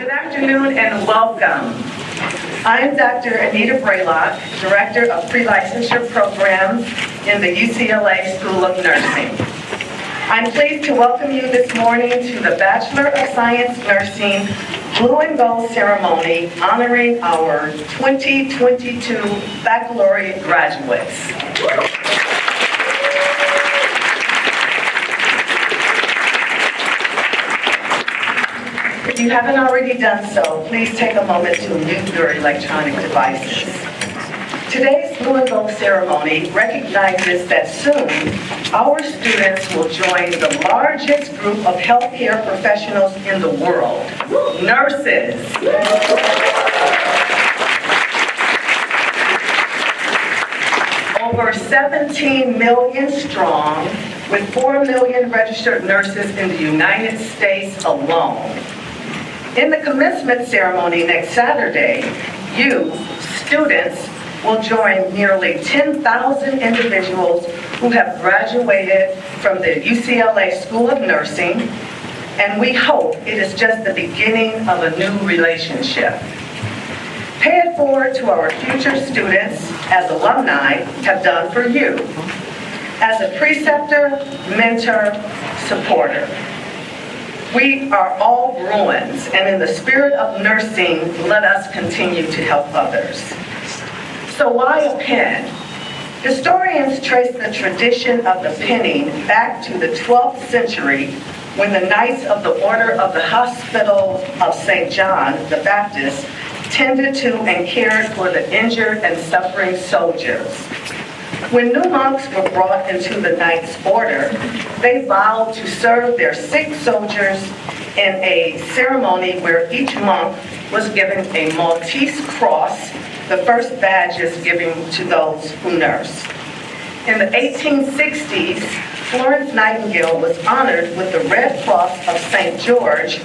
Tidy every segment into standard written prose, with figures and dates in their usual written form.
Good afternoon and welcome. I'm Dr. Anita Braylock, Director of Pre-Licensure Programs in the UCLA School of Nursing. I'm pleased to welcome you this morning to the Bachelor of Science Nursing Blue and Gold ceremony honoring our 2022 baccalaureate graduates. If you haven't already done so, please take a moment to mute your electronic devices. Today's Blue and Gold ceremony recognizes that soon our students will join the largest group of healthcare professionals in the world, nurses. Over 17 million strong, with 4 million registered nurses in the United States alone. In the commencement ceremony next Saturday, you, students, will join nearly 10,000 individuals who have graduated from the UCLA School of Nursing, and we hope it is just the beginning of a new relationship. Pay it forward to our future students, as alumni have done for you, as a preceptor, mentor, supporter. We are all Bruins, and in the spirit of nursing, let us continue to help others. So why a pen? Historians trace the tradition of the penning back to the 12th century when the Knights of the Order of the Hospital of St. John the Baptist tended to and cared for the injured and suffering soldiers. When new monks were brought into the Knights' Order, they vowed to serve their sick soldiers in a ceremony where each monk was given a Maltese cross, the first badges given to those who nurse. In the 1860s, Florence Nightingale was honored with the Red Cross of St. George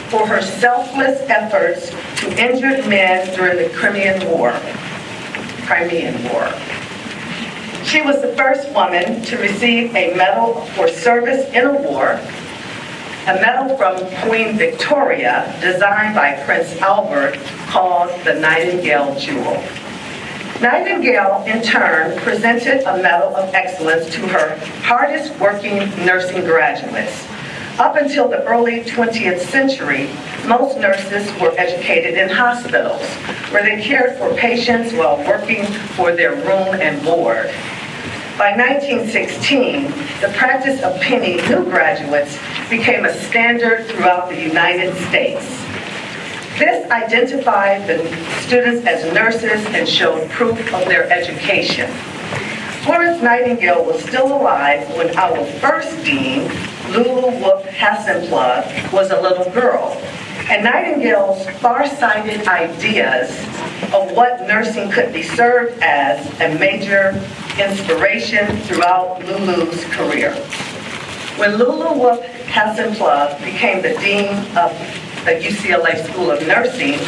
for her selfless efforts to injured men during the Crimean War. She was the first woman to receive a medal for service in a war, a medal from Queen Victoria designed by Prince Albert called the Nightingale Jewel. Nightingale, in turn, presented a Medal of Excellence to her hardest working nursing graduates. Up until the early 20th century, most nurses were educated in hospitals, where they cared for patients while working for their room and board. By 1916, the practice of penning new graduates became a standard throughout the United States. This identified the students as nurses and showed proof of their education. Florence Nightingale was still alive when our first dean, Lulu Whoop Hassenplug, was a little girl. And Nightingale's far-sighted ideas of what nursing could be served as a major inspiration throughout Lulu's career. When Lulu Whoop Hassenplug became the dean of the UCLA School of Nursing,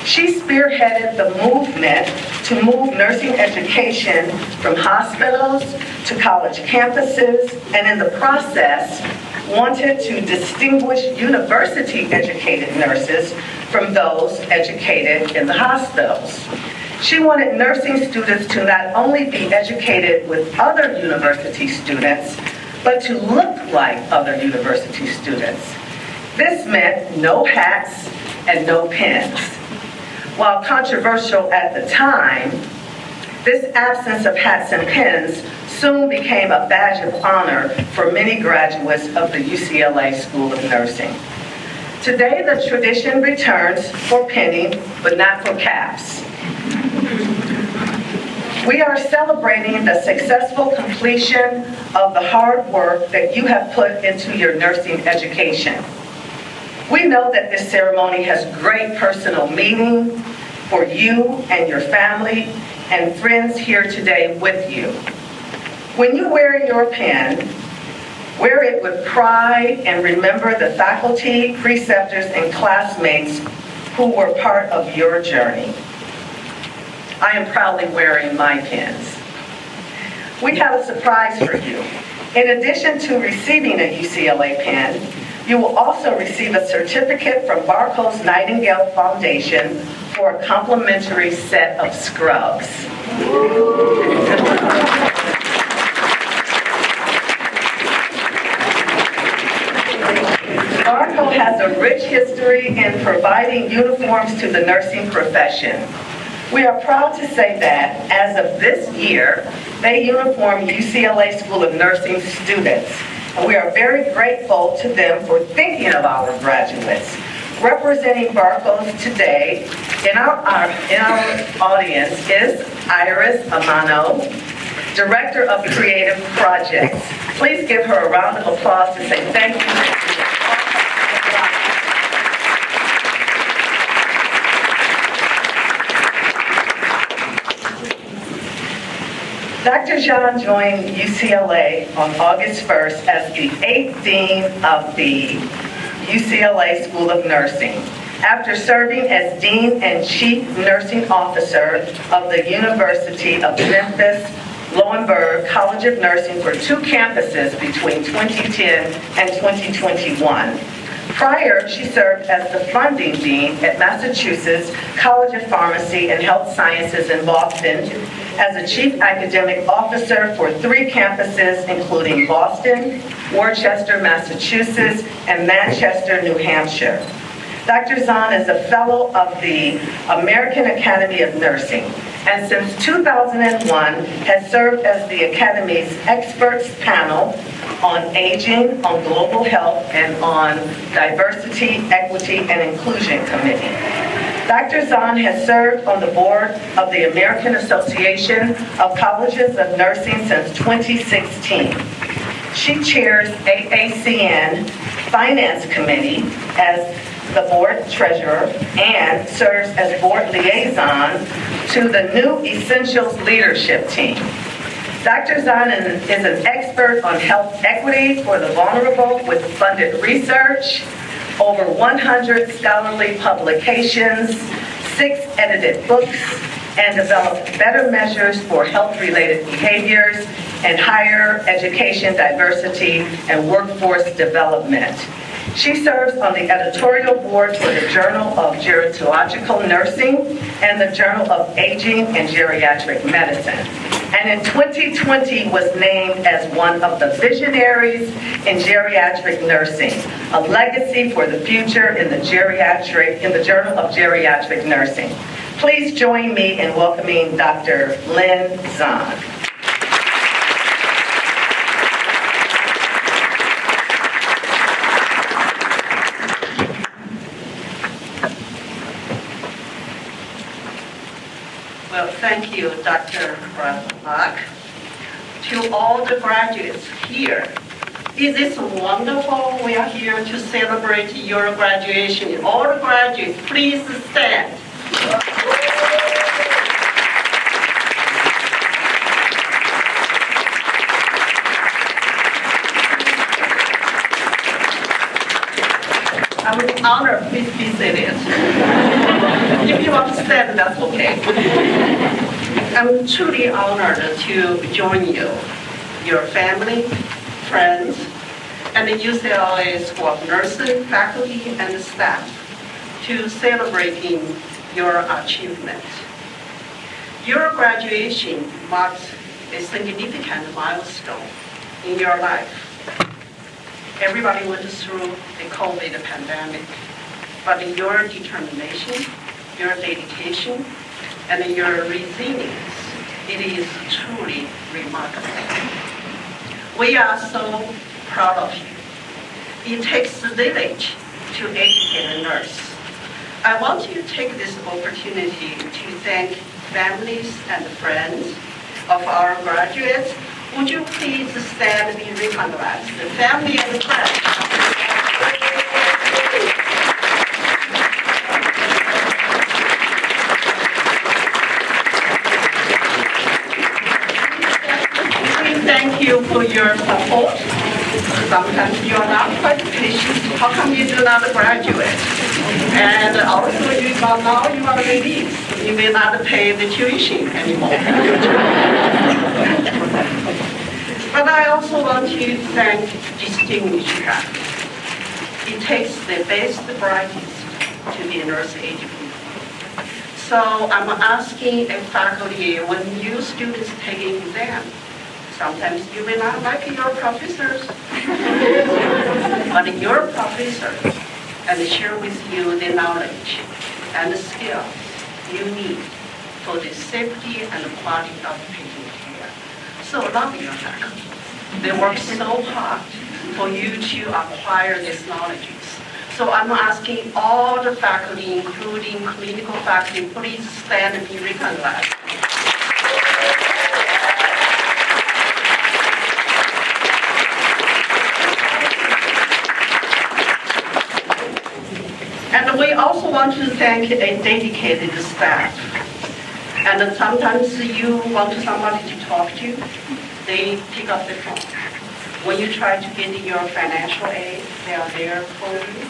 she spearheaded the movement to move nursing education from hospitals to college campuses, and in the process, wanted to distinguish university-educated nurses from those educated in the hospitals. She wanted nursing students to not only be educated with other university students, but to look like other university students. This meant no hats and no pins. While controversial at the time, this absence of hats and pins soon became a badge of honor for many graduates of the UCLA School of Nursing. Today, the tradition returns for penning, but not for caps. We are celebrating the successful completion of the hard work that you have put into your nursing education. We know that this ceremony has great personal meaning for you and your family and friends here today with you. When you wear your pin, wear it with pride and remember the faculty, preceptors, and classmates who were part of your journey. I am proudly wearing my pins. We have a surprise for you. In addition to receiving a UCLA pin, You will also receive a certificate from Barco's Nightingale Foundation for a complimentary set of scrubs. Barco has a rich history in providing uniforms to the nursing profession. We are proud to say that, as of this year, they uniform UCLA School of Nursing students. And we are very grateful to them for thinking of our graduates. Representing Barco's today in our audience is Iris Amano, Director of Creative Projects. Please give her a round of applause to say thank you. Dr. Zahn joined UCLA on August 1st as the 8th Dean of the UCLA School of Nursing, after serving as Dean and Chief Nursing Officer of the University of Memphis Lauenberg College of Nursing for 2 campuses between 2010 and 2021. Prior, she served as the funding dean at Massachusetts College of Pharmacy and Health Sciences in Boston, as a chief academic officer for 3 campuses, including Boston, Worcester, Massachusetts, and Manchester, New Hampshire. Dr. Zahn is a fellow of the American Academy of Nursing, and since 2001 has served as the Academy's experts panel on aging, on global health, and on diversity, equity, and inclusion committee. Dr. Zahn has served on the board of the American Association of Colleges of Nursing since 2016. She chairs AACN Finance Committee as the board treasurer and serves as board liaison to the new Essentials leadership team. Dr. Zahn is an expert on health equity for the vulnerable with funded research, over 100 scholarly publications, 6 edited books, and developed better measures for health-related behaviors and higher education diversity and workforce development. She serves on the editorial board for the Journal of Gerontological Nursing and the Journal of Aging and Geriatric Medicine. And in 2020 was named as one of the visionaries in geriatric nursing, a legacy for the future in the Journal of Geriatric Nursing. Please join me in welcoming Dr. Lynn Zahn. Well, thank you, Dr. Bach. To all the graduates here, is this wonderful? We are here to celebrate your graduation. All the graduates, please stand. I'm honored. Please be seated. If you want to stand, that's okay. I'm truly honored to join you, your family, friends, and the UCLA School of Nursing faculty and staff to celebrating your achievement. Your graduation marks a significant milestone in your life. Everybody went through the COVID pandemic, but your determination, your dedication, and your resilience, it is truly remarkable. We are so proud of you. It takes a village to educate a nurse. I want to take this opportunity to thank families and friends of our graduates. Would you please stand and be recognized? The family and friends. We thank you for your support. Sometimes you are not quite patient. How come you do not graduate? And also, now you are released. You may not pay the tuition anymore. But I also want to thank distinguished faculty. It takes the best brightest to be a nurse educator. So I'm asking a faculty, when you students take an exam, sometimes you may not like your professors, but your professor and share with you the knowledge and the skills you need for the safety and the quality of patient care. So love your faculty. They work so hard for you to acquire these knowledges. So I'm asking all the faculty, including clinical faculty, please stand and be recognized. And we also want to thank a dedicated staff. And sometimes you want somebody to talk to, they pick up the phone. When you try to get your financial aid, they are there for you.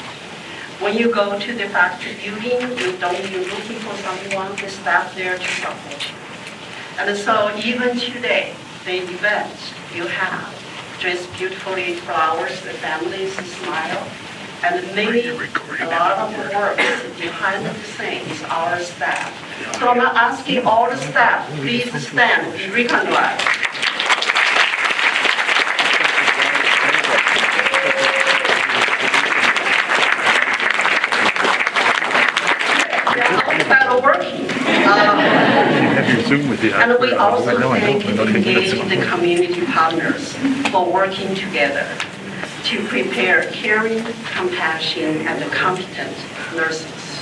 When you go to the faculty building, you're looking for someone, the staff there to support you. And so even today, the event you have, dressed beautifully, flowers, the families smile, and maybe a lot of the work behind the scenes, our staff. So I'm asking all the staff, please stand, be recognized. And we also thank the community partners for working together to prepare caring, compassion, and competent nurses.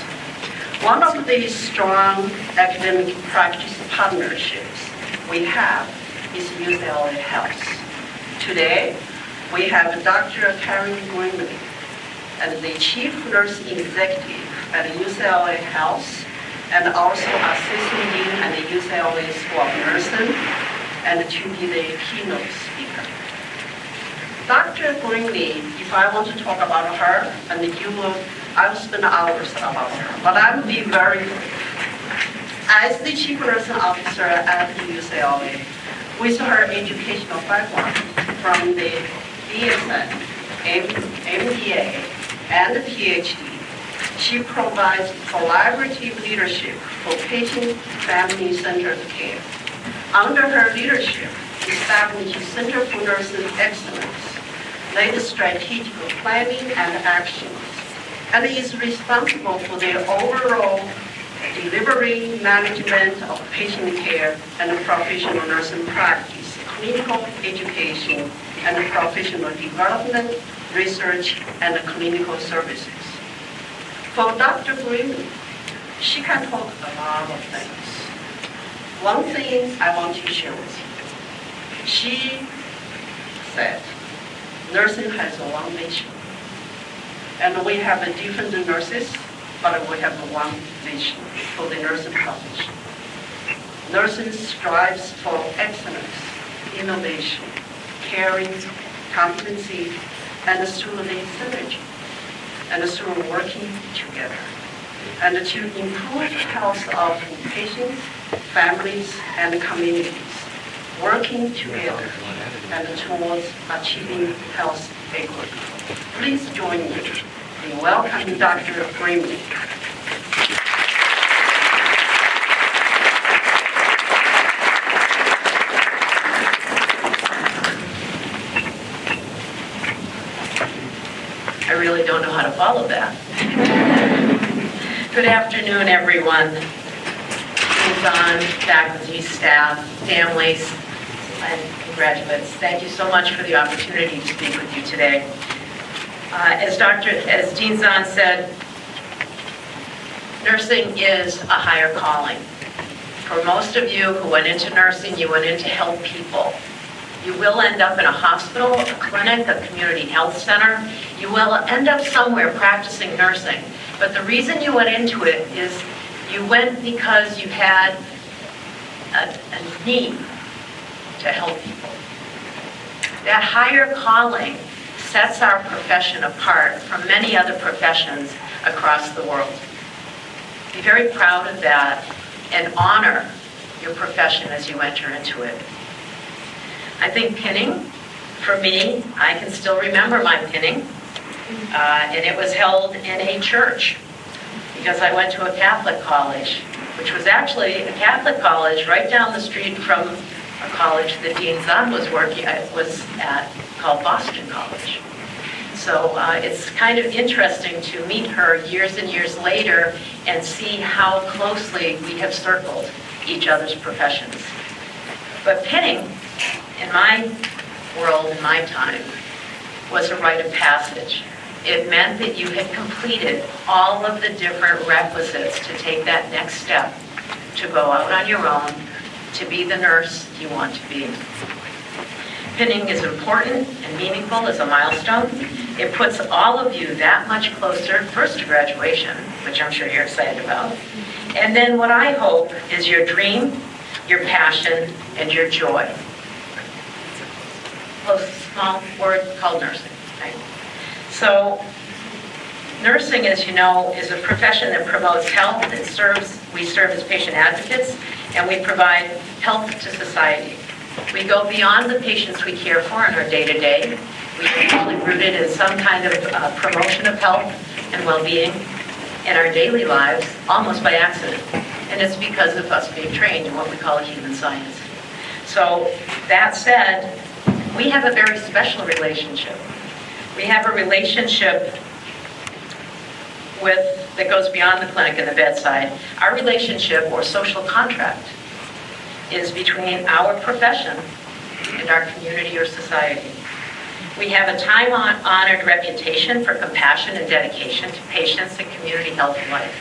One of the strong academic practice partnerships we have is UCLA Health. Today, we have Dr. Karen Greenlee and the Chief Nurse Executive at UCLA Health, and also Assistant Dean at the UCLA School of Nursing, and to be the keynote speaker. Dr. Greenlee, if I want to talk about her, and I will spend hours about her, but I will be very brief. As the Chief Nursing Officer at the UCLA, with her educational background from the BSN, MBA, and the PhD, she provides collaborative leadership for patient family-centered care. Under her leadership, established Center for Nursing Excellence, led strategic planning and actions, and is responsible for the overall delivery, management of patient care and professional nursing practice, clinical education, and professional development, research, and clinical services. For Dr. Greenlee, she can talk a lot of things. One thing I want to share with you. She said, nursing has one mission. And we have different nurses, but we have one vision for the nursing profession. Nursing strives for excellence, innovation, caring, competency, and through the synergy, and through working together, and to improve health of patients, families, and communities, working together and towards achieving health equity. Please join me in welcoming Dr. Greenlee. I really don't know how to follow that. Good afternoon, everyone. Lynn Zahn, faculty, staff, families, and graduates. Thank you so much for the opportunity to speak with you today. As Dean Zahn said, nursing is a higher calling. For most of you who went into nursing, you went in to help people. You will end up in a hospital, a clinic, a community health center. You will end up somewhere practicing nursing. But the reason you went into it is you went because you had a need to help people. That higher calling sets our profession apart from many other professions across the world. Be very proud of that and honor your profession as you enter into it. I think pinning, for me, I can still remember my pinning. And it was held in a church because I went to a Catholic college, which was actually a Catholic college right down the street from a college that Lynn Zahn was at called Boston College. So it's kind of interesting to meet her years and years later and see how closely we have circled each other's professions. But pinning, in my world, in my time, was a rite of passage. It meant that you had completed all of the different requisites to take that next step, to go out on your own, to be the nurse you want to be. Pinning is important and meaningful as a milestone. It puts all of you that much closer, first to graduation, which I'm sure you're excited about, and then what I hope is your dream, your passion, and your joy. A small word called nursing, right? So nursing, as you know, is a profession that promotes health. We serve as patient advocates, and we provide health to society. We go beyond the patients we care for in our day-to-day. We are probably rooted in some kind of promotion of health and well-being in our daily lives, almost by accident. And it's because of us being trained in what we call human science. So that said, we have a very special relationship. We have a relationship that goes beyond the clinic and the bedside. Our relationship, or social contract, is between our profession and our community or society. We have a time-honored reputation for compassion and dedication to patients and community health and life.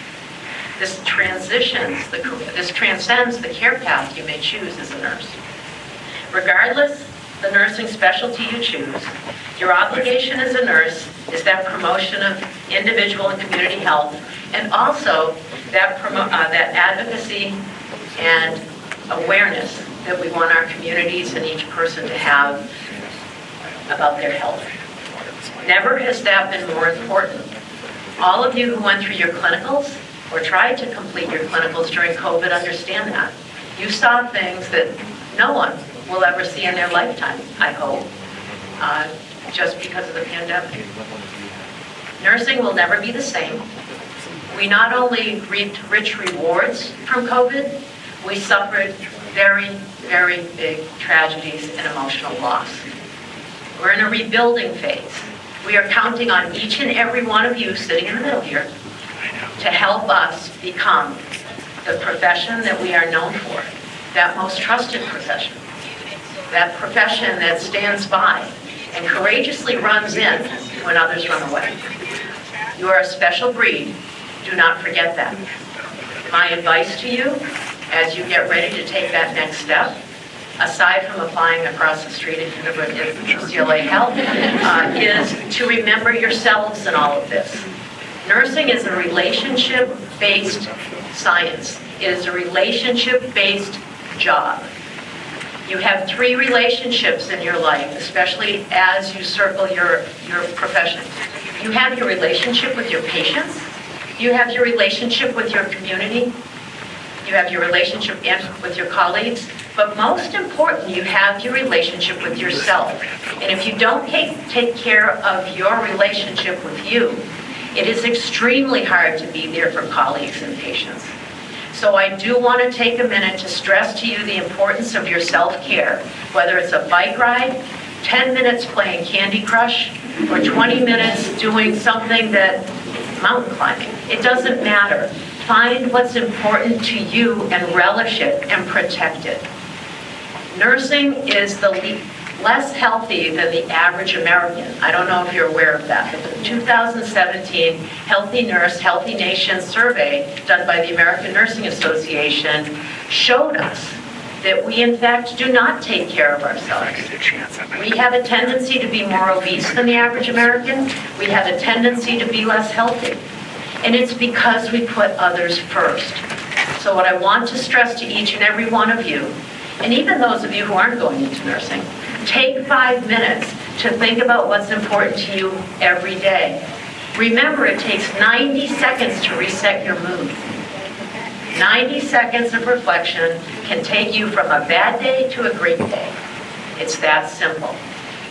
This transcends the care path you may choose as a nurse. Regardless the nursing specialty you choose, your obligation as a nurse is that promotion of individual and community health, and also that advocacy and awareness that we want our communities and each person to have about their health. Never has that been more important. All of you who went through your clinicals or tried to complete your clinicals during COVID understand that. You saw things that no one will ever see in their lifetime, I hope, just because of the pandemic. Nursing will never be the same. We not only reaped rich rewards from COVID, we suffered very, very big tragedies and emotional loss. We're in a rebuilding phase. We are counting on each and every one of you sitting in the middle here to help us become the profession that we are known for, that most trusted profession, that profession that stands by and courageously runs in when others run away. You are a special breed. Do not forget that. My advice to you as you get ready to take that next step, aside from applying across the street at UCLA Health, is to remember yourselves in all of this. Nursing is a relationship-based science. It is a relationship-based job. You have 3 relationships in your life, especially as you circle your profession. You have your relationship with your patients. You have your relationship with your community. You have your relationship with your colleagues. But most important, you have your relationship with yourself. And if you don't take care of your relationship with you, it is extremely hard to be there for colleagues and patients. So I do want to take a minute to stress to you the importance of your self-care, whether it's a bike ride, 10 minutes playing Candy Crush, or 20 minutes doing something mountain climbing. It doesn't matter. Find what's important to you and relish it and protect it. Nursing is the less healthy than the average American. I don't know if you're aware of that, but the 2017 Healthy Nurse, Healthy Nation survey done by the American Nursing Association showed us that we in fact do not take care of ourselves. We have a tendency to be more obese than the average American. We have a tendency to be less healthy. And it's because we put others first. So what I want to stress to each and every one of you, and even those of you who aren't going into nursing, take 5 minutes to think about what's important to you every day. Remember, it takes 90 seconds to reset your mood. 90 seconds of reflection can take you from a bad day to a great day. It's that simple.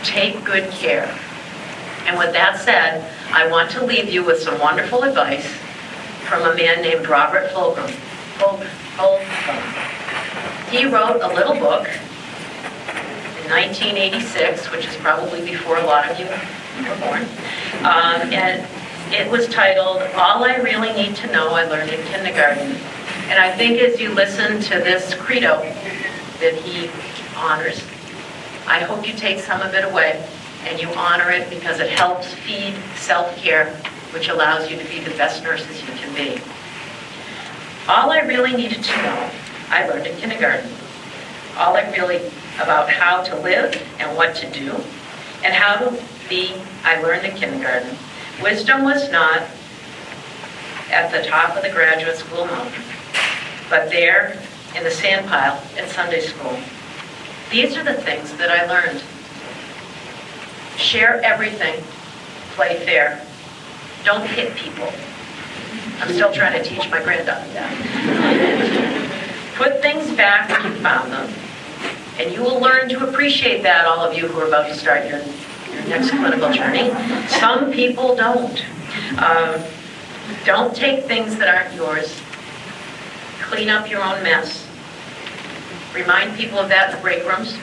Take good care. And with that said, I want to leave you with some wonderful advice from a man named Robert Fulghum. He wrote a little book in 1986, which is probably before a lot of you were born, and it was titled, All I Really Need to Know I Learned in Kindergarten. And I think as you listen to this credo that he honors, I hope you take some of it away and you honor it because it helps feed self-care, which allows you to be the best nurses you can be. All I really needed to know, I learned in kindergarten. All I really about how to live and what to do and how to be, I learned in kindergarten. Wisdom was not at the top of the graduate school mountain, but there in the sandpile at Sunday school. These are the things that I learned. Share everything, play fair, don't hit people. I'm still trying to teach my granddaughter that. Put things back when you found them, and you will learn to appreciate that, all of you who are about to start your next clinical journey. Some people don't. Don't take things that aren't yours. Clean up your own mess. Remind people of that in the break rooms.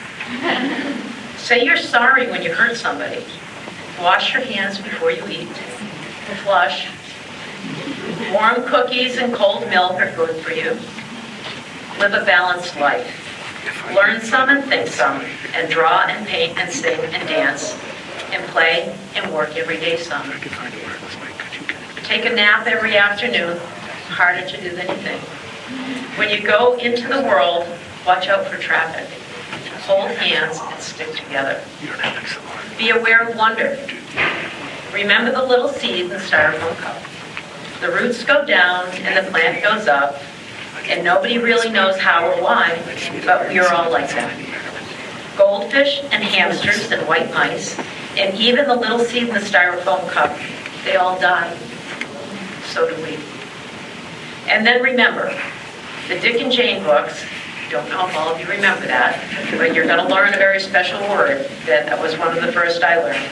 Say you're sorry when you hurt somebody. Wash your hands before you eat. Flush. Warm cookies and cold milk are good for you. Live a balanced life. Learn some and think some, and draw and paint and sing and dance, and play and work every day some. Take a nap every afternoon, harder to do than you think. When you go into the world, watch out for traffic. Hold hands and stick together. Be aware of wonder. Remember the little seed in the styrofoam cup. The roots go down and the plant goes up, and nobody really knows how or why, but we're all like that. Goldfish and hamsters and white mice, and even the little seed in the styrofoam cup, they all die. So do we. And then remember, the Dick and Jane books, don't know if all of you remember that, but you're going to learn a very special word that was one of the first I learned.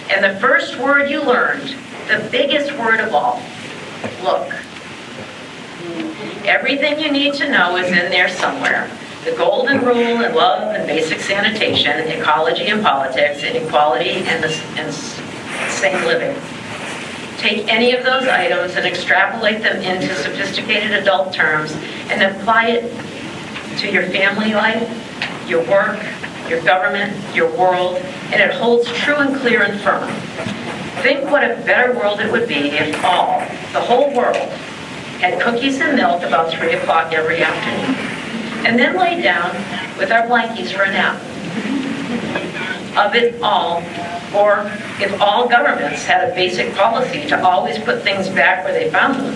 And the first word you learned, the biggest word of all, look. Everything you need to know is in there somewhere. The golden rule in love and basic sanitation, ecology and politics, inequality and sane living. Take any of those items and extrapolate them into sophisticated adult terms and apply it to your family life, your work, your government, your world, and it holds true and clear and firm. Think what a better world it would be if the whole world, had cookies and milk about 3 o'clock every afternoon, and then lay down with our blankies for a nap. Of it all, or if all governments had a basic policy to always put things back where they found them,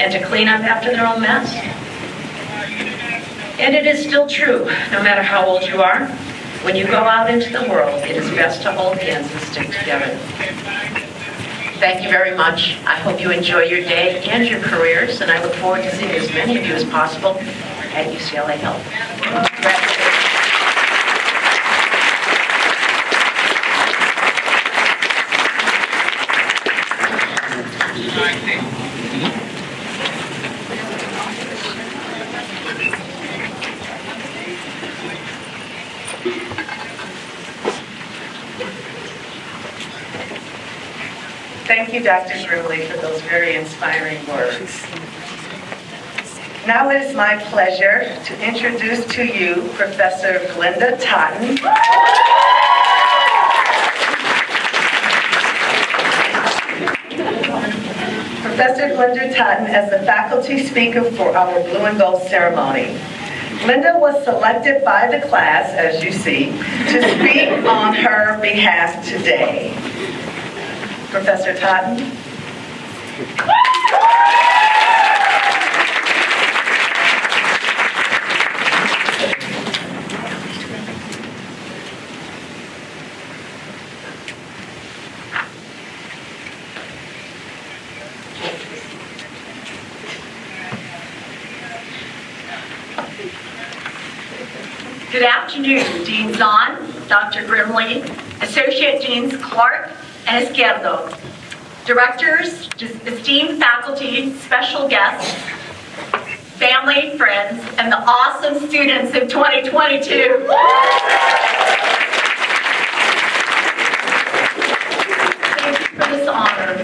and to clean up after their own mess. And it is still true, no matter how old you are, when you go out into the world, it is best to hold hands and stick together. Thank you very much. I hope you enjoy your day and your careers, and I look forward to seeing as many of you as possible at UCLA Health. Congratulations. Thank you, Dr. Greenlee, for those very inspiring words. Now it is my pleasure to introduce to you Professor Glenda Totten. Professor Glenda Totten as the faculty speaker for our Blue and Gold ceremony. Glenda was selected by the class, as you see, to speak on her behalf today. Professor Totten. Good afternoon, Dean Zahn, Dr. Greenlee, Associate Deans Clark and Izquierdo, directors, esteemed faculty, special guests, family, friends, and the awesome students of 2022. Thank you for this honor.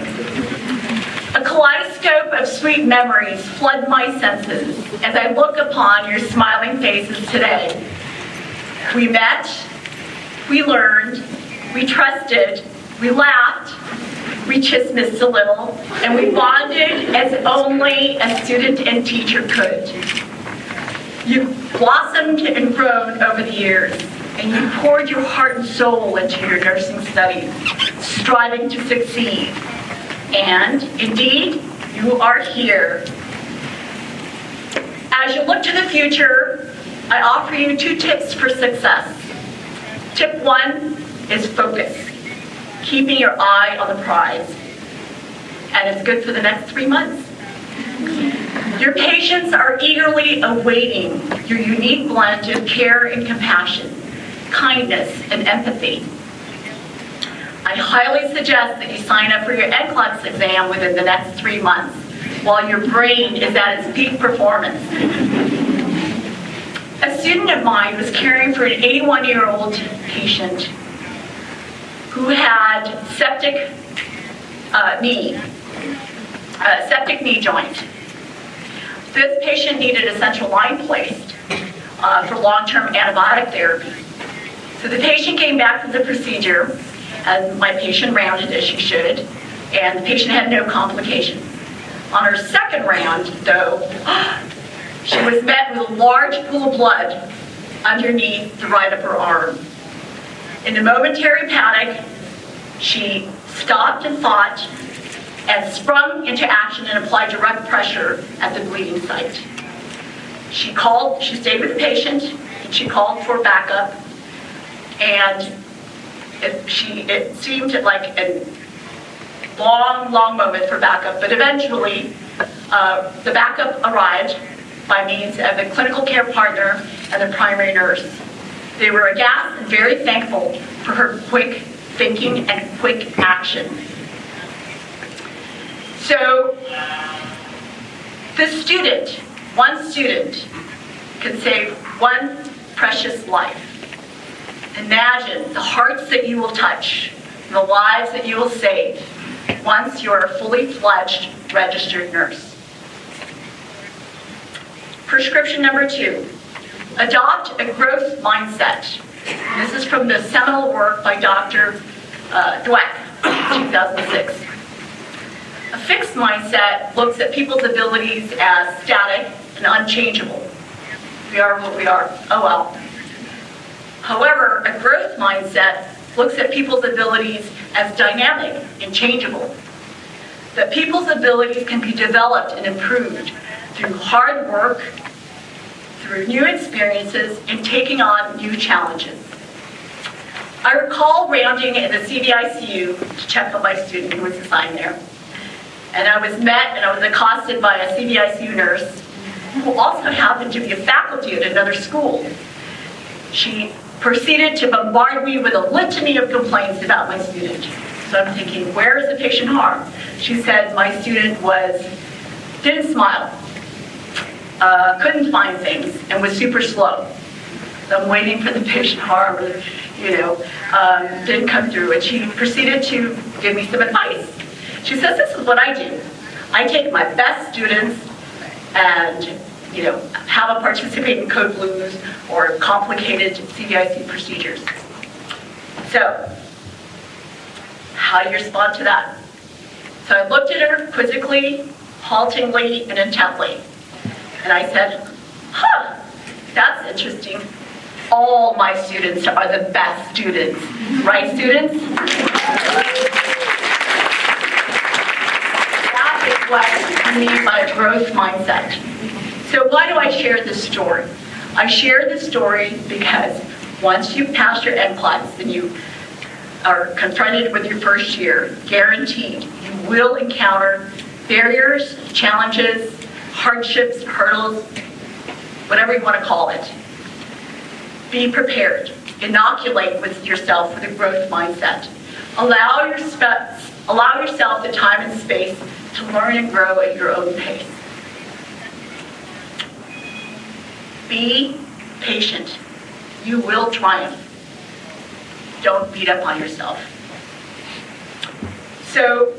A kaleidoscope of sweet memories flood my senses as I look upon your smiling faces today. We met, we learned, we trusted, we laughed, we chismissed a little, and we bonded as only a student and teacher could. You've blossomed and grown over the years, and you poured your heart and soul into your nursing studies, striving to succeed. And indeed, you are here. As you look to the future, I offer you 2 tips for success. Tip 1 is focus, keeping your eye on the prize. And it's good for the next 3 months. Your patients are eagerly awaiting your unique blend of care and compassion, kindness and empathy. I highly suggest that you sign up for your NCLEX exam within the next 3 months while your brain is at its peak performance. A student of mine was caring for an 81-year-old patient who had septic knee joint. This patient needed a central line placed for long-term antibiotic therapy. So the patient came back from the procedure, and my patient rounded as she should, and the patient had no complications. On her second round, though, she was met with a large pool of blood underneath the right upper arm. In a momentary panic, she stopped and thought and sprung into action and applied direct pressure at the bleeding site. She stayed with the patient, and she called for backup, and it seemed like a long moment for backup, but eventually the backup arrived by means of a clinical care partner and a primary nurse. They were aghast and very thankful for her quick thinking and quick action. So one student could save one precious life. Imagine the hearts that you will touch, the lives that you will save once you are a fully fledged registered nurse. Prescription number 2, adopt a growth mindset. This is from the seminal work by Dr. Dweck, 2006. A fixed mindset looks at people's abilities as static and unchangeable. We are what we are. Oh well. However, a growth mindset looks at people's abilities as dynamic and changeable. That people's abilities can be developed and improved through hard work, through new experiences, and taking on new challenges. I recall rounding in the CVICU to check on my student who was assigned there. And I was accosted by a CVICU nurse who also happened to be a faculty at another school. She proceeded to bombard me with a litany of complaints about my student. So I'm thinking, where is the patient harm? She said my student didn't smile, couldn't find things, and was super slow. So I'm waiting for the patient harm, didn't come through. And she proceeded to give me some advice. She says, this is what I do. I take my best students and have them participate in code blues or complicated CVIC procedures. So, how do you respond to that? So I looked at her quizzically, haltingly, and intently. And I said, that's interesting. All my students are the best students. Right, students? That is what I mean by a growth mindset. So why do I share this story? I share this story because once you've passed your NCLEX and you are confronted with your first year, guaranteed, you will encounter barriers, challenges, hardships, hurdles, whatever you want to call it. Be prepared. Inoculate with yourself with a growth mindset. Allow Allow yourself the time and space to learn and grow at your own pace. Be patient. You will triumph. Don't beat up on yourself. So,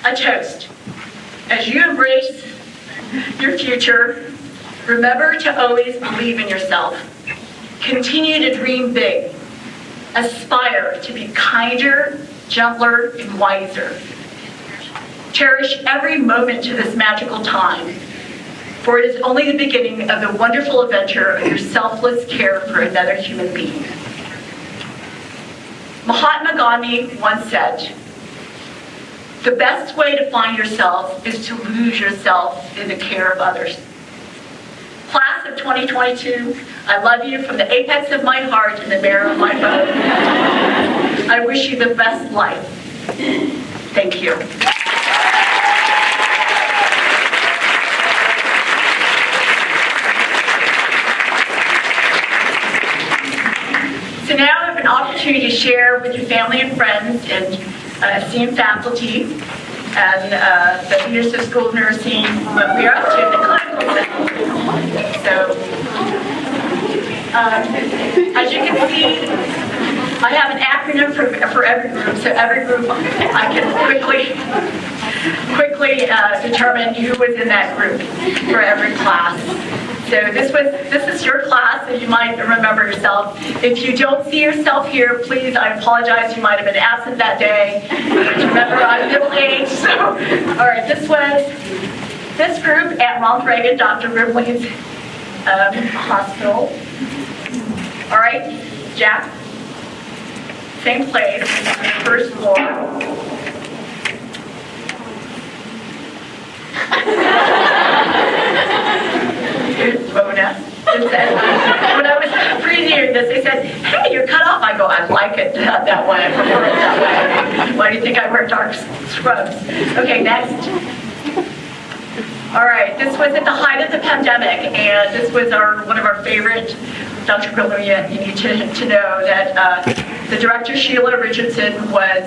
a toast. As you embrace your future, remember to always believe in yourself. Continue to dream big. Aspire to be kinder, gentler, and wiser. Cherish every moment to this magical time, for it is only the beginning of the wonderful adventure of your selfless care for another human being. Mahatma Gandhi once said, "The best way to find yourself is to lose yourself in the care of others." Class of 2022, I love you from the apex of my heart and the marrow of my bone. I wish you the best life. Thank you. So now I have an opportunity to share with your family and friends and esteemed faculty and the leaders of School of Nursing what we are up to in the clinical setting. So, as you can see, I have an acronym for every group. So every group, I can quickly determine who was in that group for every class. So this is your class, so you might remember yourself. If you don't see yourself here, please, I apologize. You might have been absent that day. Remember, I'm middle-aged. So, all right, this group at Ronald Reagan, Dr. Greenlee's hospital. All right, Jack, same place, first floor. Mona. When I was previewing this, they said, "Hey, you're cut off." I go, "I like it that way. I prefer it that way. Why do you think I wear dark scrubs?" Okay, next. All right, this was at the height of the pandemic, and this was one of our favorite. Dr. Greenlee, you need to know that the director, Sheila Richardson, was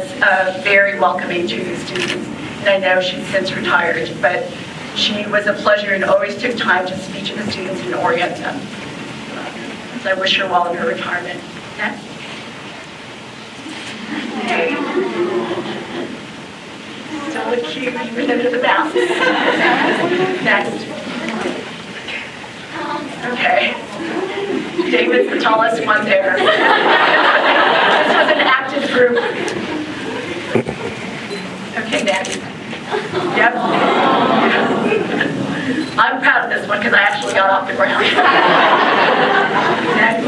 very welcoming to the students. And I know she's since retired, but she was a pleasure and always took time to speak to the students and orient them. So I wish her well in her retirement. Next. Okay. Don't look cute even under the mask. Next. Okay. David's the tallest one there. This was an active group. Okay, next. Yep. I'm proud of this one because I actually got off the ground. Next.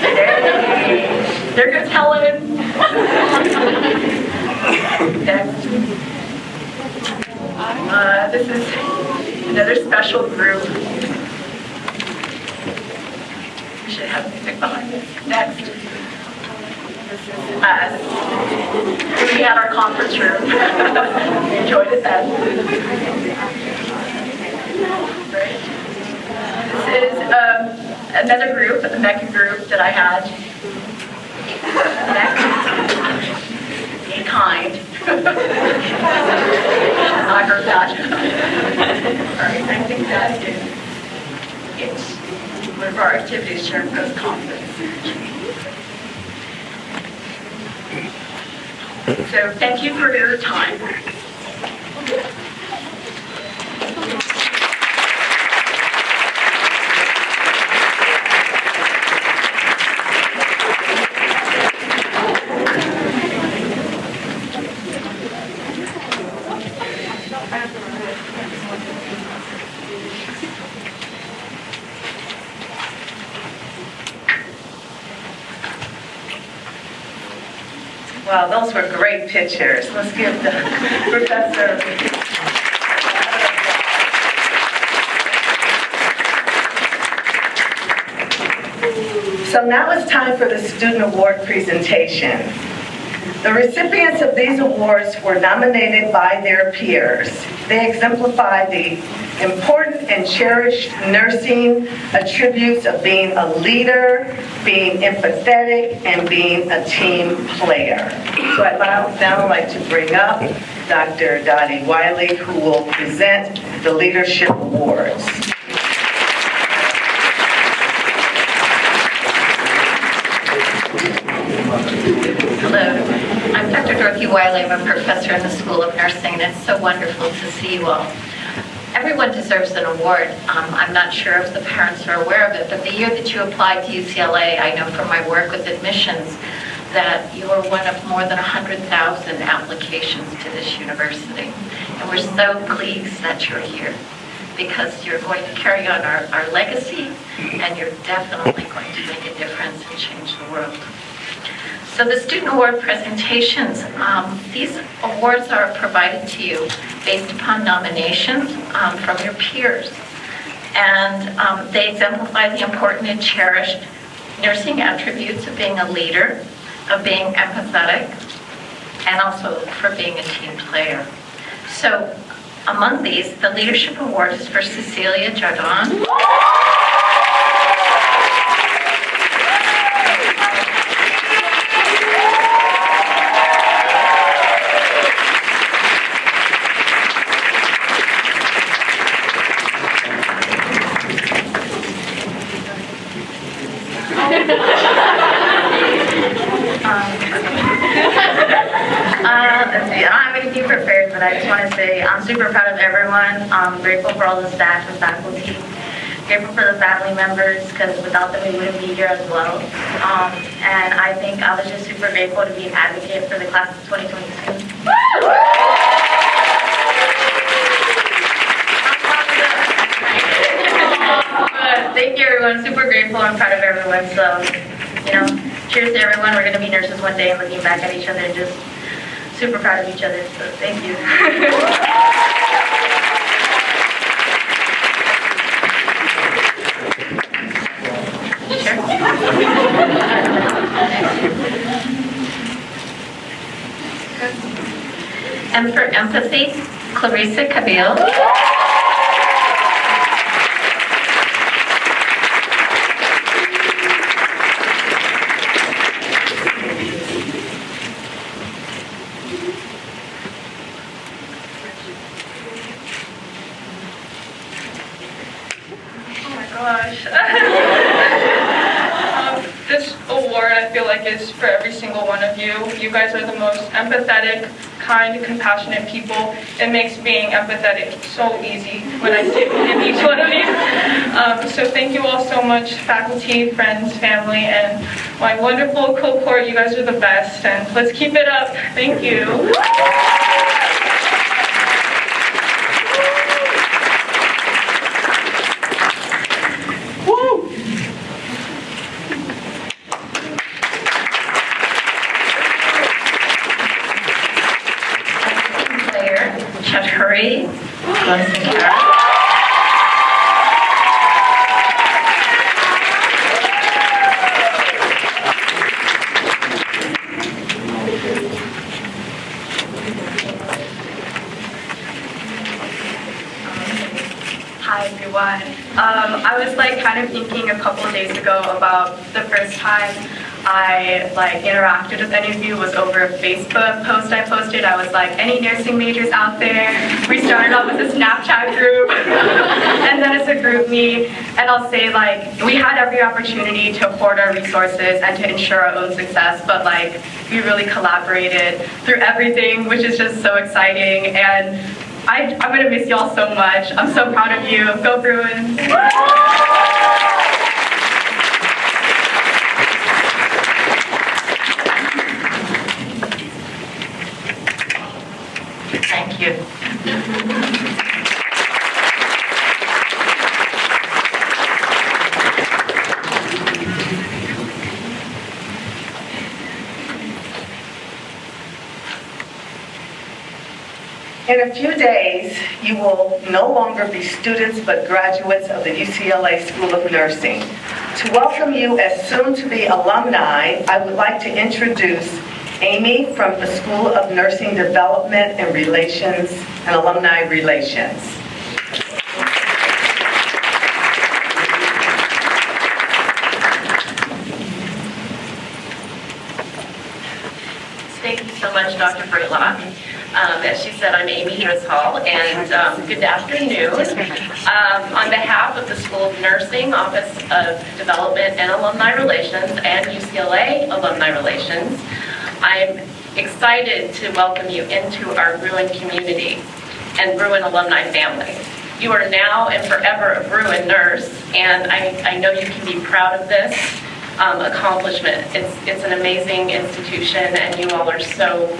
Yay. There goes Helen. Next. This is another special group. We should have music behind this. Next. This is us. We had our conference room. We enjoyed it then. Great. This is another group, a MECA group that I had. Next. Be kind. I heard that. All right, I think that is it. One of our activities during post-conference. So thank you for your time. Wow, those were great pictures. Let's give the professor. So now it's time for the student award presentation. The recipients of these awards were nominated by their peers. They exemplify the Important and cherished nursing attributes of being a leader, being empathetic, and being a team player. So I'd now like to bring up Dr. Dottie Wiley, who will present the Leadership Awards. Hello, I'm Dr. Dorothy Wiley. I'm a professor in the School of Nursing, and it's so wonderful to see you all. Everyone deserves an award. I'm not sure if the parents are aware of it, but the year that you applied to UCLA, I know from my work with admissions that you were one of more than 100,000 applications to this university. And we're so pleased that you're here because you're going to carry on our legacy, and you're definitely going to make a difference and change the world. So the student award presentations, these awards are provided to you based upon nominations from your peers. And they exemplify the important and cherished nursing attributes of being a leader, of being empathetic, and also for being a team player. So among these, the Leadership Award is for Cecilia Jardon. I don't have anything prepared, but I just want to say I'm super proud of everyone. I'm grateful for all the staff and faculty. Grateful for the family members, because without them we wouldn't be here as well. And I think I was just super grateful to be an advocate for the class of 2022. Thank you, everyone. Super grateful and proud of everyone. So, cheers to everyone. We're going to be nurses one day and looking back at each other and just super proud of each other. So, thank you. Sure. And for empathy, Clarissa Cabile. This award, I feel like, is for every single one of you. You guys are the most empathetic, kind, compassionate people. It makes being empathetic so easy when I sit in each one of these. So thank you all so much, faculty, friends, family, and my wonderful cohort. You guys are the best, and let's keep it up. Thank you. Hi everyone. I was kind of thinking a couple of days ago about the first time I interacted with any of you was over a Facebook post I posted. I was like, any nursing majors out there? We started off with a Snapchat group and then it's a group meet, and I'll say we had every opportunity to hoard our resources and to ensure our own success, but we really collaborated through everything, which is just so exciting. And I'm going to miss y'all so much. I'm so proud of you. Go Bruins! Thank you. In a few days, you will no longer be students but graduates of the UCLA School of Nursing. To welcome you as soon-to-be alumni, I would like to introduce Amy from the School of Nursing Development and Relations and Alumni Relations. much, Dr. Braylock. As she said, I'm Amy Driscoll, and good afternoon. On behalf of the School of Nursing, Office of Development and Alumni Relations, and UCLA Alumni Relations, I'm excited to welcome you into our Bruin community and Bruin alumni family. You are now and forever a Bruin nurse, and I know you can be proud of this accomplishment. It's an amazing institution, and you all are so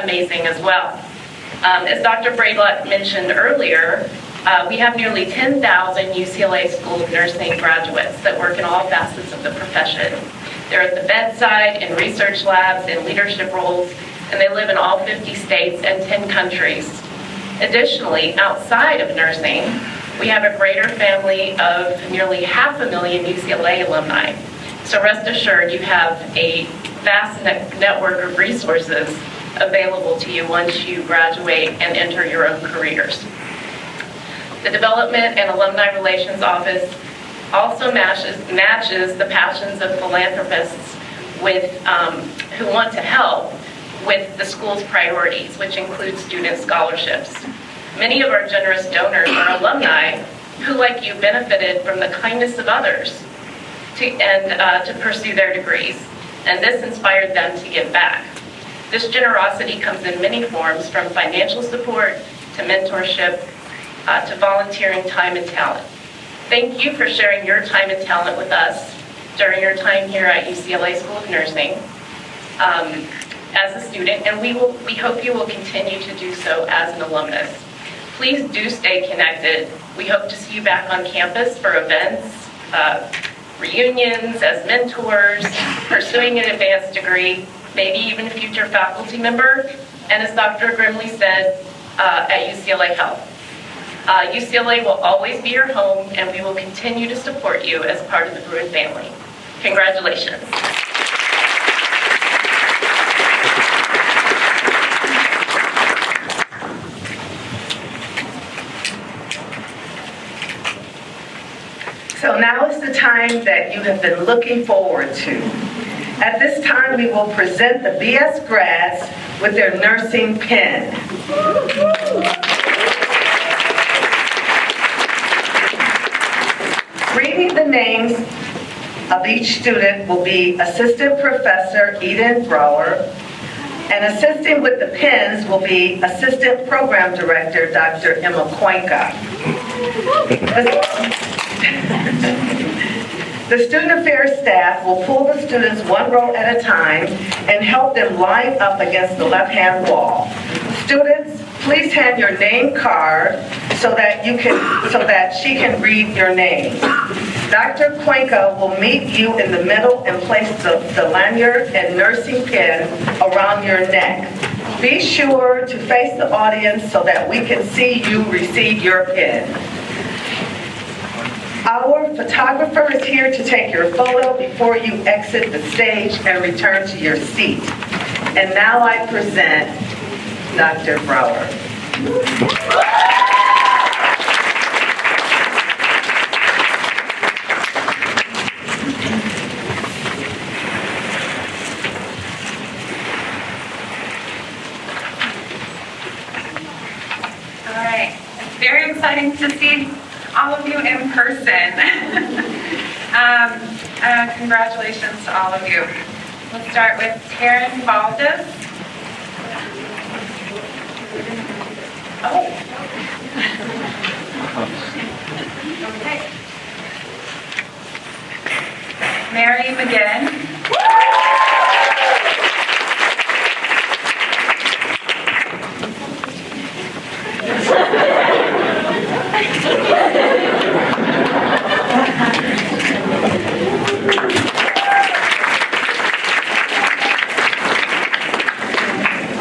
amazing as well. As Dr. Braylock mentioned earlier, we have nearly 10,000 UCLA School of Nursing graduates that work in all facets of the profession. They're at the bedside, in research labs, in leadership roles, and they live in all 50 states and 10 countries. Additionally, outside of nursing, we have a greater family of nearly 500,000 UCLA alumni. So rest assured, you have a vast network of resources available to you once you graduate and enter your own careers. The Development and Alumni Relations Office also matches the passions of philanthropists who want to help with the school's priorities, which include student scholarships. Many of our generous donors are alumni who, like you, benefited from the kindness of others to pursue their degrees, and this inspired them to give back. This generosity comes in many forms, from financial support to mentorship to volunteering time and talent. Thank you for sharing your time and talent with us during your time here at UCLA School of Nursing as a student, and we hope you will continue to do so as an alumnus. Please do stay connected. We hope to see you back on campus for events, reunions, as mentors, pursuing an advanced degree, maybe even a future faculty member, and as Dr. Greenlee said, at UCLA Health. UCLA will always be your home, and we will continue to support you as part of the Bruin family. Congratulations. So now is the time that you have been looking forward to. At this time, we will present the BS grads with their nursing pin. Reading the names of each student will be Assistant Professor Eden Brower, and assisting with the pins will be Assistant Program Director Dr. Emma Cuenca. The Student Affairs staff will pull the students one row at a time and help them line up against the left-hand wall. Students, please hand your name card so that she can read your name. Dr. Cuenca will meet you in the middle and place the lanyard and nursing pin around your neck. Be sure to face the audience so that we can see you receive your pin. Our photographer is here to take your photo before you exit the stage and return to your seat. And now I present Dr. Brower. All right, it's very exciting to see all of you in person. Congratulations to all of you. We'll start with Taryn Valdez. Oh. Okay. Mary McGinn.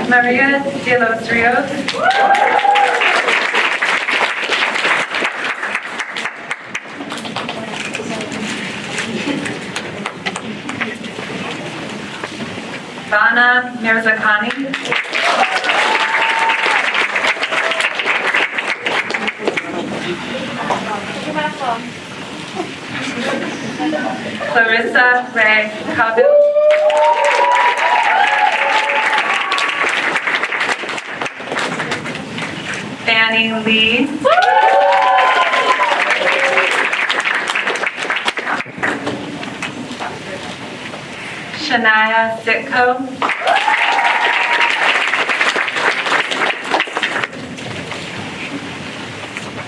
Maria de los Rios. Vana Mirzakani. Clarissa Ray Cavill. Fannie Lee. Shania Sitko.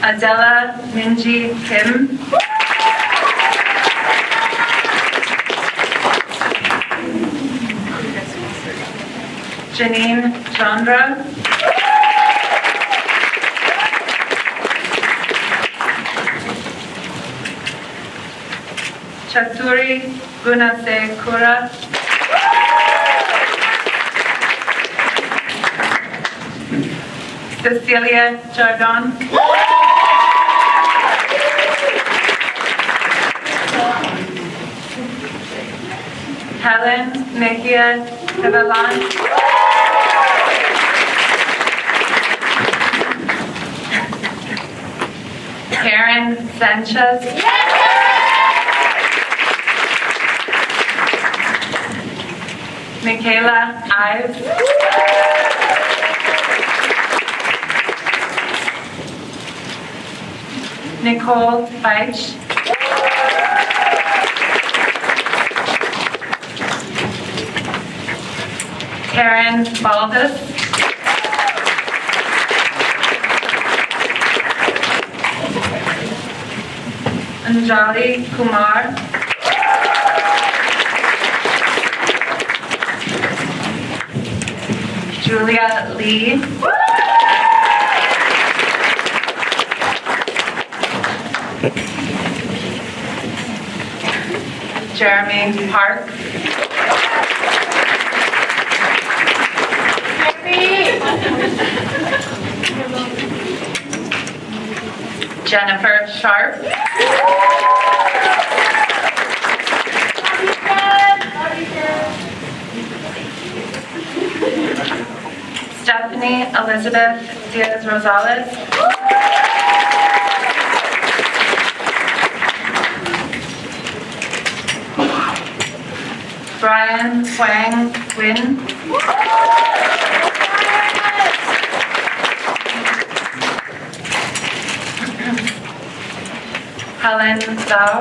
Adela Minji Kim. Janine Chandra. Chaturi Gunasekura. Cecilia Jardon. Helen Mejia Hevelan. Karen Sanchez. Michaela Ives. Nicole Beich. Karen Baldus. Anjali Kumar. Julia Lee. Jeremy Park. Jennifer Sharp. Stephanie Elizabeth Diaz Rosales. Brian Wang Win. Helen Zhao.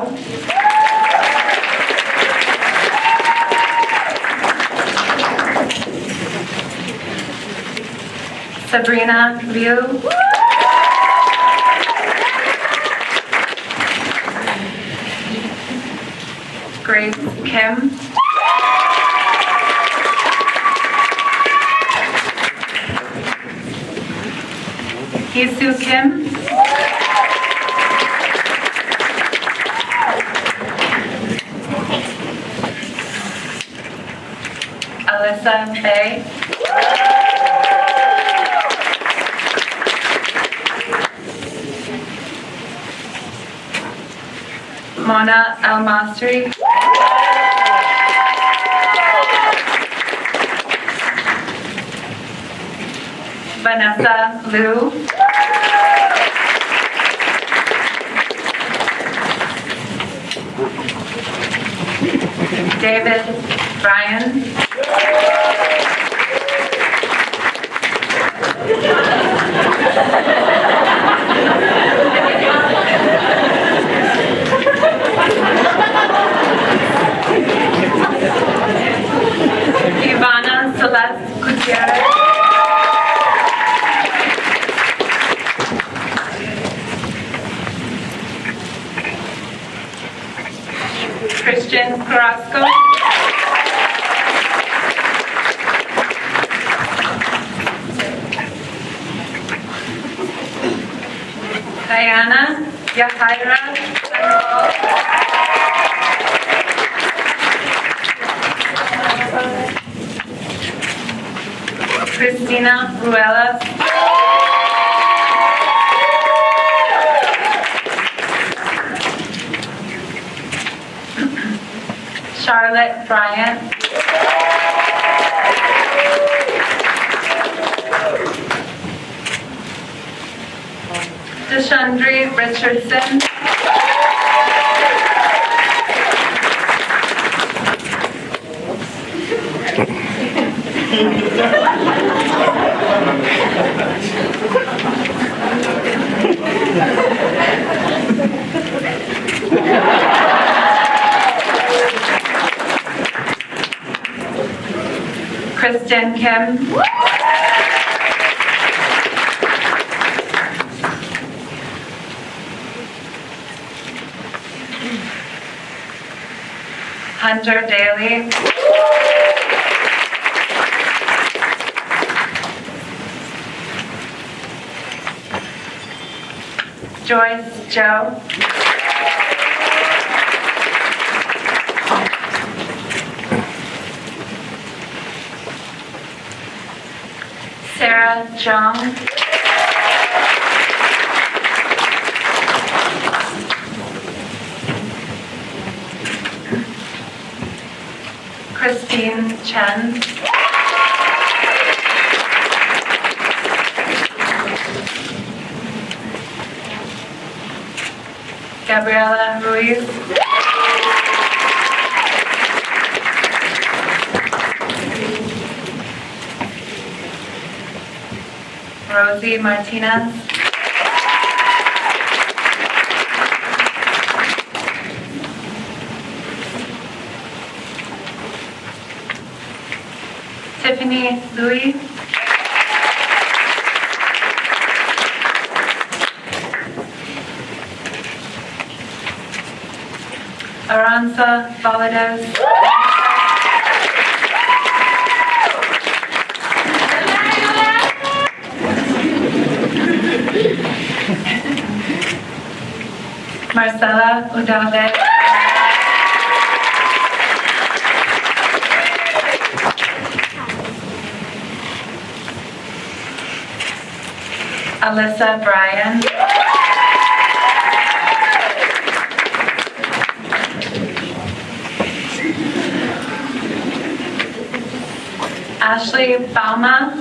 Sabrina Liu. Grace Kim. Hee-Soo Kim. Alyssa Faye. Mona El-Masri. Vanessa Liu. David Bryan. Ivana Celeste Gutierrez. Christian Carrasco. Diana Yahaira Sandoval. Christina Ruelas. Charlotte Bryant. Deshandri Richardson. Kristen Kim. Hunter Daly. Joyce Joe. Sarah Jung. Christine Chen. Gabriela Ruiz. Rosie Martinez. Tiffany Louis. Aranza Valadez. Marcela Udave. Alyssa Bryan. Ashley Bauma.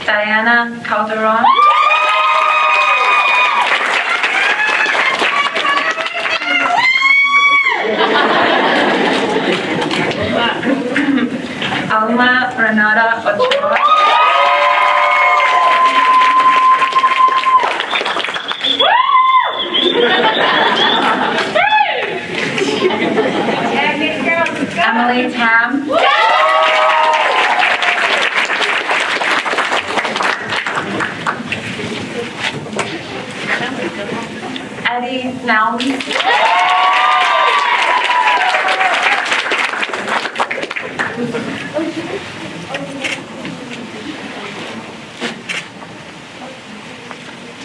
Diana Calderon. Alma Renata Ochoa. Emily Tam. Eddie Nelms.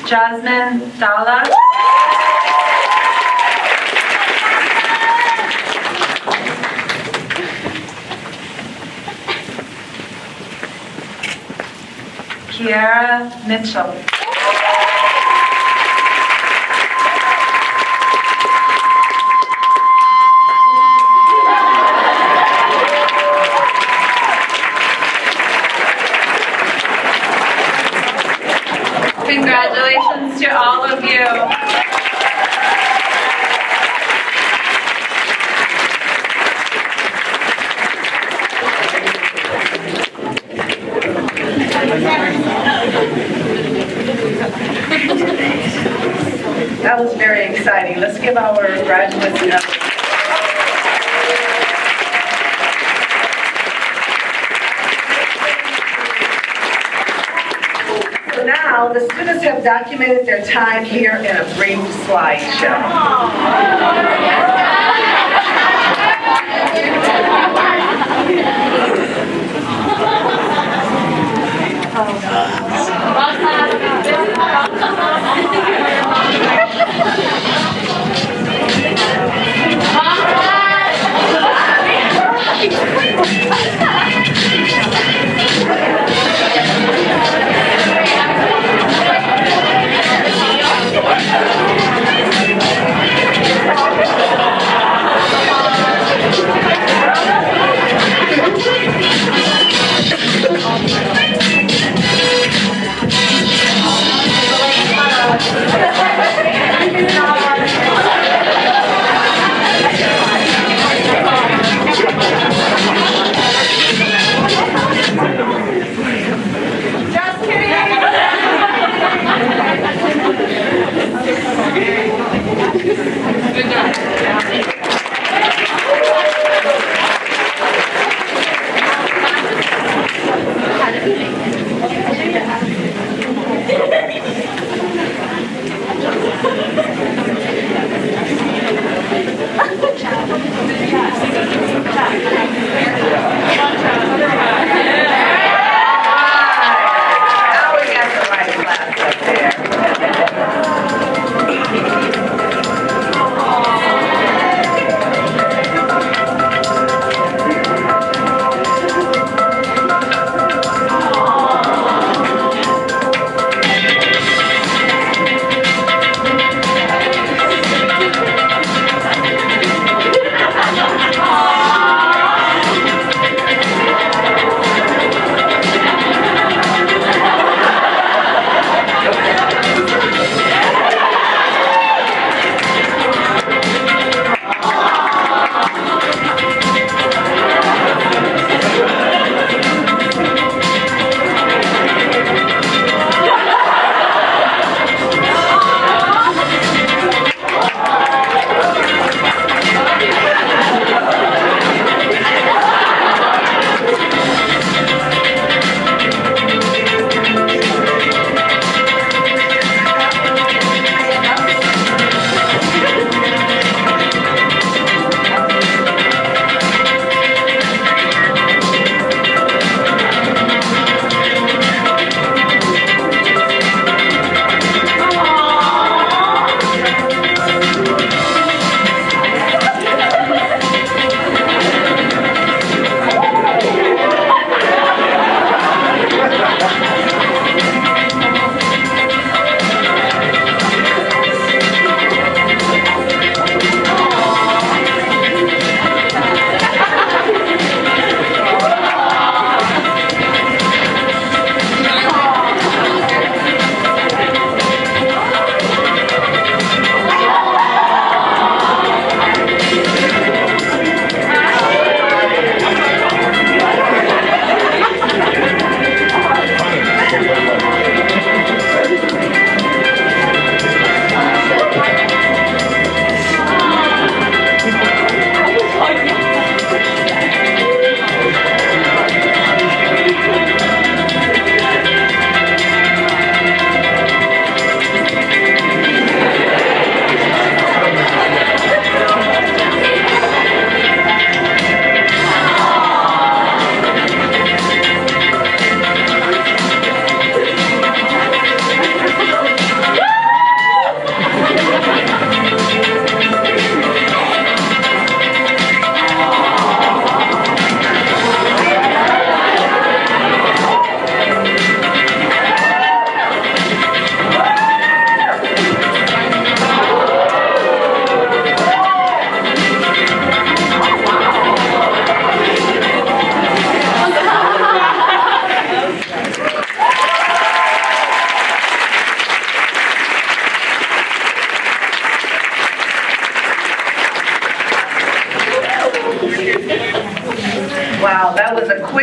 Jasmine Dalla. Kiara Mitchell. Congratulations to all of you. That was very exciting. Let's give our graduates another. So now the students have documented their time here in a brief slideshow.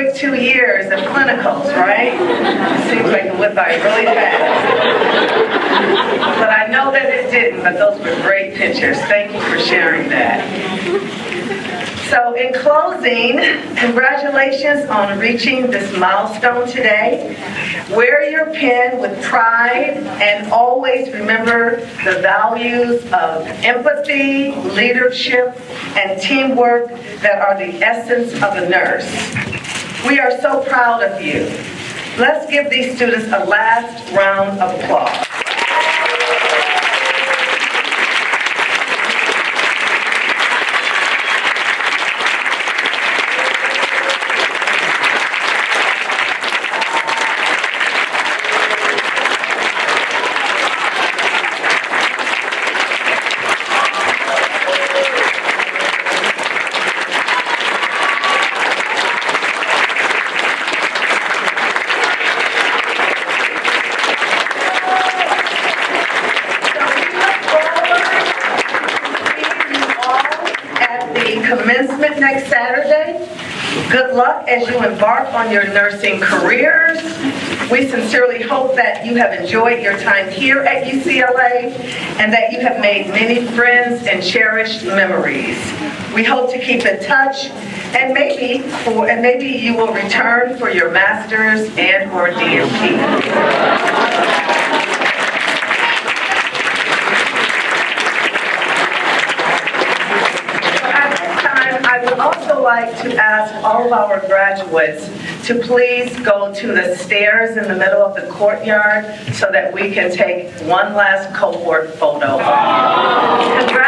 quick 2 years of clinicals, right? Seems like it went by really fast. But I know that it didn't, but those were great pictures. Thank you for sharing that. So in closing, congratulations on reaching this milestone today. Wear your pen with pride and always remember the values of empathy, leadership, and teamwork that are the essence of a nurse. We are so proud of you. Let's give these students a last round of applause. Commencement next Saturday. Good luck as you embark on your nursing careers. We sincerely hope that you have enjoyed your time here at UCLA and that you have made many friends and cherished memories. We hope to keep in touch and maybe you will return for your master's and or DMP. I would also like to ask all of our graduates to please go to the stairs in the middle of the courtyard so that we can take one last cohort photo. Congratulations.